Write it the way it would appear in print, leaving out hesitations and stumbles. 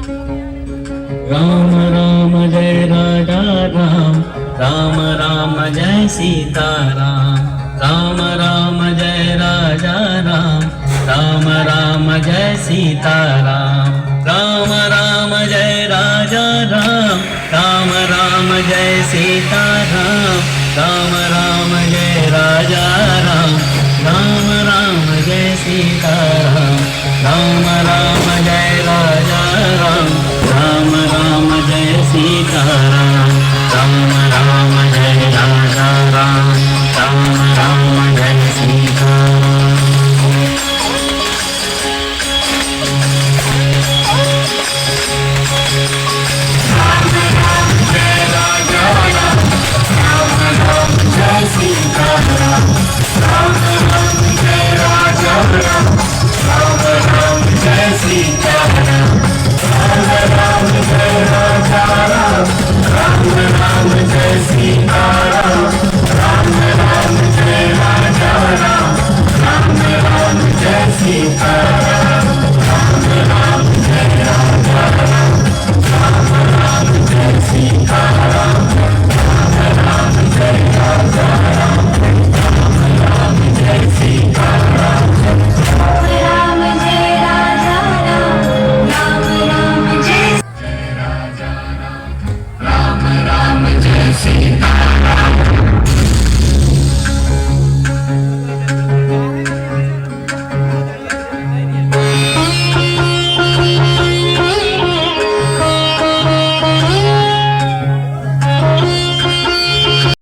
Ram Ram Jai Raja Ram, Ram Ram Jai Sita Ram, Ram Ram Jai Raja Ram, Ram Ram Jai Sita Ram, Ram Ram Jai Raja Ram, Ram Ram Jai Sita Ram, Ram Ram Jai Raja Ram, Ram Ram Jai Sita Ram, Ram Ram Jai Raja